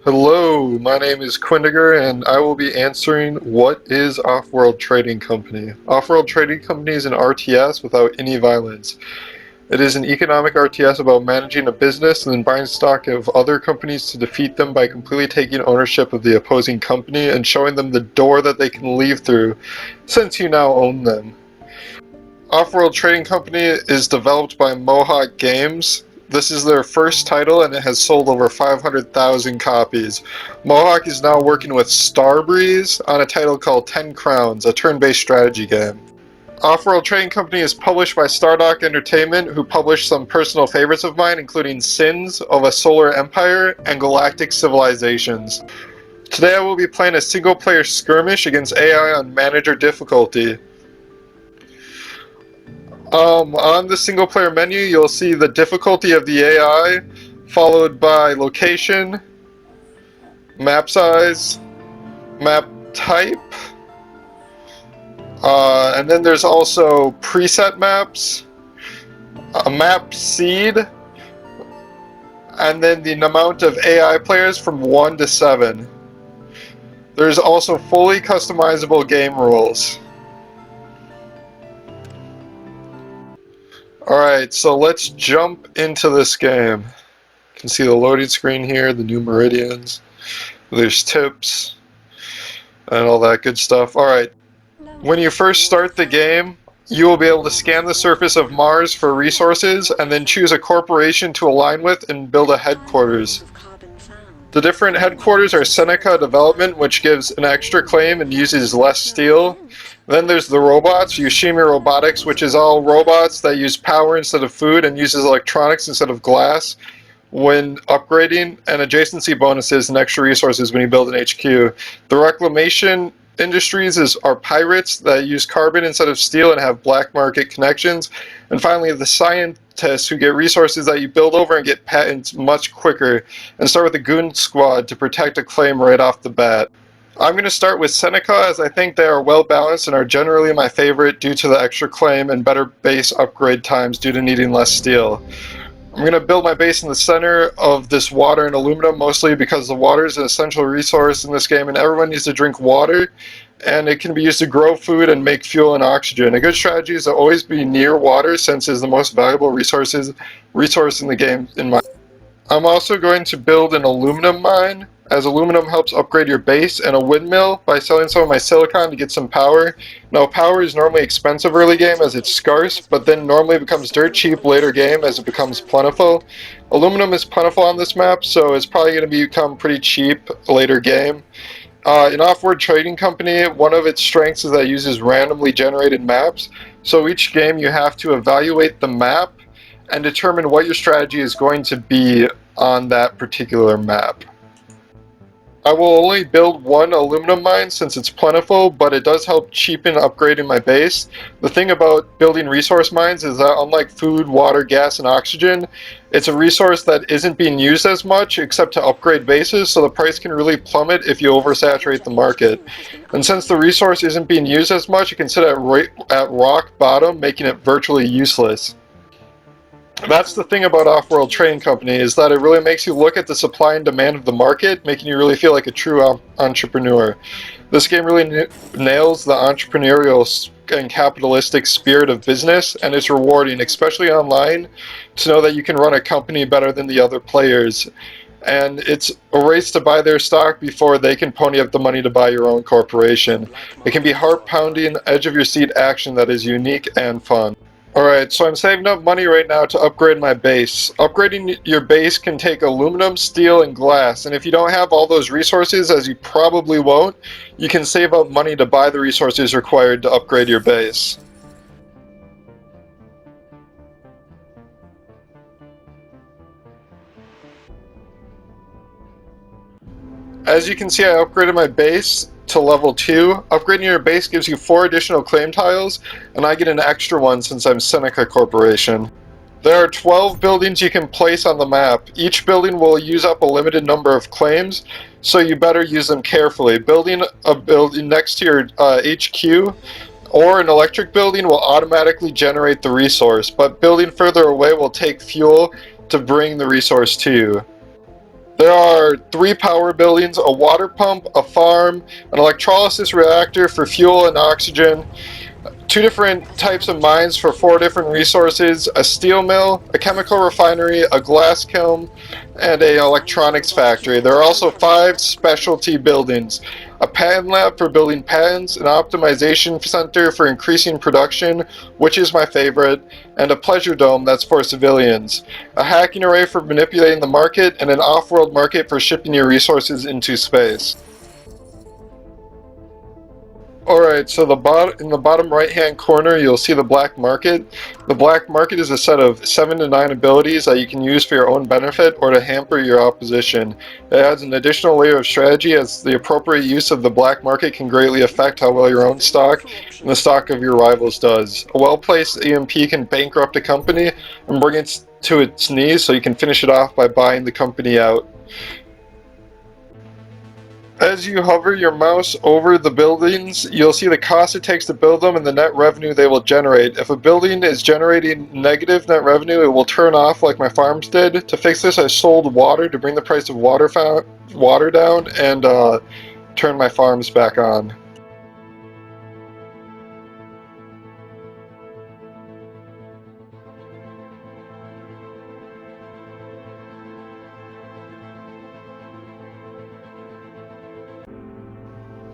Hello, my name is Quindiger and I will be answering what is Offworld Trading Company. Offworld Trading Company is an RTS without any violence. It is an economic RTS about managing a business and then buying stock of other companies to defeat them by completely taking ownership of the opposing company and showing them the door that they can leave through, since you now own them. Offworld Trading Company is developed by Mohawk Games. This is their first title and it has sold over 500,000 copies. Mohawk is now working with Starbreeze on a title called 10 Crowns, a turn-based strategy game. Offworld Trading Company is published by Stardock Entertainment, who published some personal favorites of mine, including Sins of a Solar Empire and Galactic Civilizations. Today I will be playing a single-player skirmish against AI on Manager difficulty. On the single player menu, you'll see the difficulty of the AI, followed by location, map size, map type, and then there's also preset maps, a map seed, and then the amount of AI players from 1 to 7. There's also fully customizable game rules. Alright, so let's jump into this game. You can see the loading screen here, the new meridians. There's tips and all that good stuff. Alright, when you first start the game, you will be able to scan the surface of Mars for resources and then choose a corporation to align with and build a headquarters. The different headquarters are Seneca Development, which gives an extra claim and uses less steel. Then there's the robots, Yoshimi Robotics, which is all robots that use power instead of food and uses electronics instead of glass when upgrading, and adjacency bonuses and extra resources when you build an HQ. The Reclamation Industries are pirates that use carbon instead of steel and have black market connections. And finally, the scientists, who get resources that you build over and get patents much quicker, and start with the Goon Squad to protect a claim right off the bat. I'm going to start with Seneca, as I think they are well balanced and are generally my favorite due to the extra claim and better base upgrade times due to needing less steel. I'm going to build my base in the center of this water and aluminum, mostly because the water is an essential resource in this game and everyone needs to drink water, and it can be used to grow food and make fuel and oxygen. A good strategy is to always be near water, since it is the most valuable resource in the game in my. I'm also going to build an aluminum mine, as aluminum helps upgrade your base, and a windmill by selling some of my silicon to get some power. Now, power is normally expensive early game as it's scarce, but then normally becomes dirt cheap later game as it becomes plentiful. Aluminum is plentiful on this map, so it's probably going to become pretty cheap later game. In Offworld Trading Company, one of its strengths is that it uses randomly generated maps, so each game you have to evaluate the map and determine what your strategy is going to be on that particular map. I will only build one aluminum mine since it's plentiful, but it does help cheapen upgrading my base. The thing about building resource mines is that unlike food, water, gas, and oxygen, it's a resource that isn't being used as much except to upgrade bases, so the price can really plummet if you oversaturate the market. And since the resource isn't being used as much, it can sit at rock bottom, making it virtually useless. That's the thing about Offworld Trading Company, is that it really makes you look at the supply and demand of the market, making you really feel like a true entrepreneur. This game really nails the entrepreneurial and capitalistic spirit of business, and it's rewarding, especially online, to know that you can run a company better than the other players. And it's a race to buy their stock before they can pony up the money to buy your own corporation. It can be heart-pounding, edge-of-your-seat action that is unique and fun. Alright, so I'm saving up money right now to upgrade my base. Upgrading your base can take aluminum, steel, and glass, and if you don't have all those resources, as you probably won't, you can save up money to buy the resources required to upgrade your base. As you can see, I upgraded my base to level 2. Upgrading your base gives you 4 additional claim tiles, and I get an extra one since I'm Seneca Corporation. There are 12 buildings you can place on the map. Each building will use up a limited number of claims, so you better use them carefully. Building a building next to your HQ or an electric building will automatically generate the resource, but building further away will take fuel to bring the resource to you. There are 3 power buildings, a water pump, a farm, an electrolysis reactor for fuel and oxygen, 2 different types of mines for 4 different resources, a steel mill, a chemical refinery, a glass kiln, and an electronics factory. There are also 5 specialty buildings, a patent lab for building patents, an optimization center for increasing production, which is my favorite, and a pleasure dome that's for civilians, a hacking array for manipulating the market, and an off-world market for shipping your resources into space. Alright, so in the bottom right hand corner you'll see the black market. The black market is a set of 7 to 9 abilities that you can use for your own benefit or to hamper your opposition. It adds an additional layer of strategy, as the appropriate use of the black market can greatly affect how well your own stock and the stock of your rivals does. A well-placed EMP can bankrupt a company and bring it to its knees, so you can finish it off by buying the company out. As you hover your mouse over the buildings, you'll see the cost it takes to build them and the net revenue they will generate. If a building is generating negative net revenue, it will turn off like my farms did. To fix this, I sold water to bring the price of water down and turn my farms back on.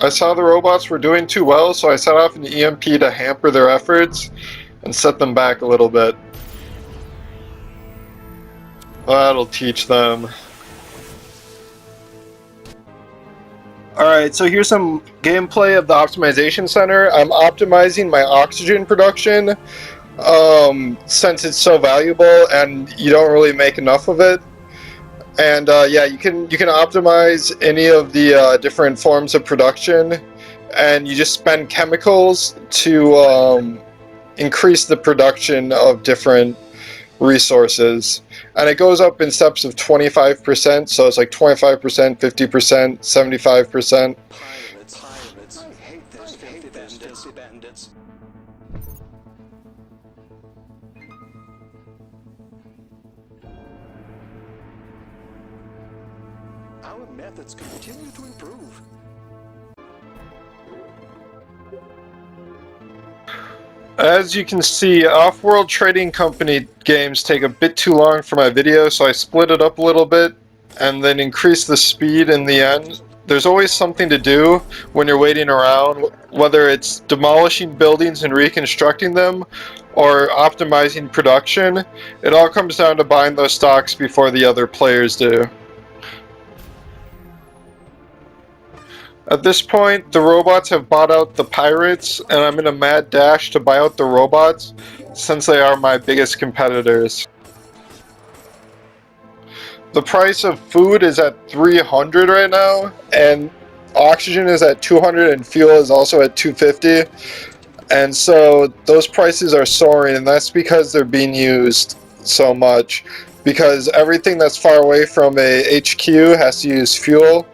I saw the robots were doing too well, so I set off an EMP to hamper their efforts and set them back a little bit. That'll teach them. Alright, so here's some gameplay of the optimization center. I'm optimizing my oxygen production since it's so valuable and you don't really make enough of it. And yeah, you can optimize any of the different forms of production, and you just spend chemicals to increase the production of different resources. And it goes up in steps of 25%, so it's like 25%, 50%, 75%. Pirates. I hate those filthy bandits. Our methods continue to improve. As you can see, Off-World Trading Company games take a bit too long for my video, so I split it up a little bit and then increased the speed in the end. There's always something to do when you're waiting around, whether it's demolishing buildings and reconstructing them or optimizing production. It all comes down to buying those stocks before the other players do. At this point, the robots have bought out the pirates, and I'm in a mad dash to buy out the robots, since they are my biggest competitors. The price of food is at 300 right now, and oxygen is at 200, and fuel is also at 250. And so those prices are soaring, and that's because they're being used so much. Because everything that's far away from a HQ has to use fuel.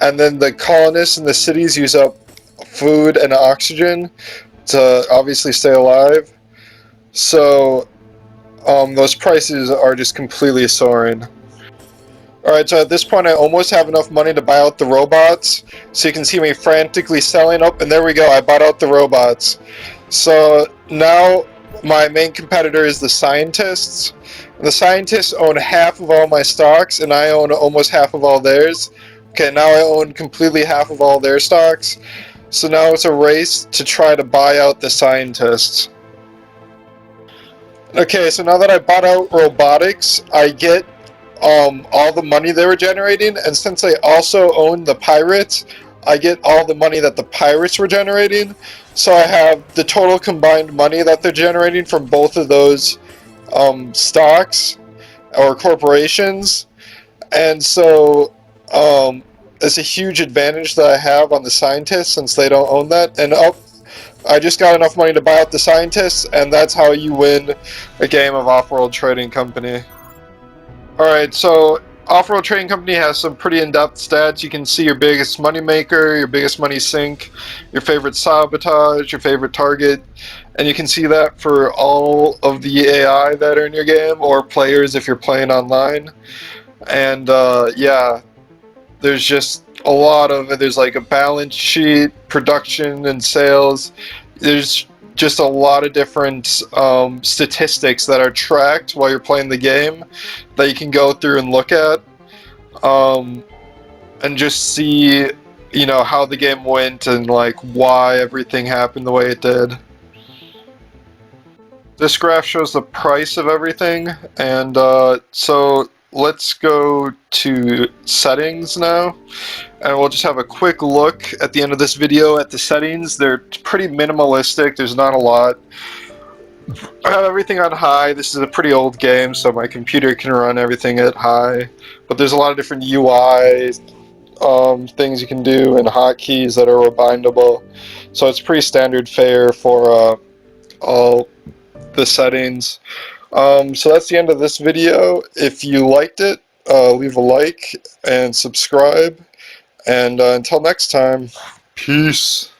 And then the colonists in the cities use up food and oxygen to obviously stay alive. So those prices are just completely soaring. Alright, so at this point I almost have enough money to buy out the robots. So you can see me frantically selling up, and there we go, I bought out the robots. So now my main competitor is the scientists. The scientists own half of all my stocks, and I own almost half of all theirs. Okay, now I own completely half of all their stocks. So now it's a race to try to buy out the scientists. Okay, so now that I bought out robotics, I get all the money they were generating, and since they also own the pirates, I get all the money that the pirates were generating. So I have the total combined money that they're generating from both of those stocks or corporations. And so it's a huge advantage that I have on the scientists since they don't own that. And I just got enough money to buy out the scientists, and that's how you win a game of Off-World Trading Company. Alright, so Off-World Trading Company has some pretty in-depth stats. You can see your biggest money maker, your biggest money sink, your favorite sabotage, your favorite target, and you can see that for all of the AI that are in your game, or players if you're playing online. And yeah, there's just a lot of, there's like a balance sheet, production and sales. There's just a lot of different statistics that are tracked while you're playing the game that you can go through and look at, um, and just see, you know, how the game went and like why everything happened the way it did. This graph shows the price of everything, and so let's go to settings now, and we'll just have a quick look at the end of this video at the settings. They're pretty minimalistic, there's not a lot. I have everything on high. This is a pretty old game, so my computer can run everything at high, but there's a lot of different UI things you can do and hotkeys that are rebindable, so it's pretty standard fare for all the settings. So that's the end of this video. If you liked it, leave a like and subscribe. And until next time, peace.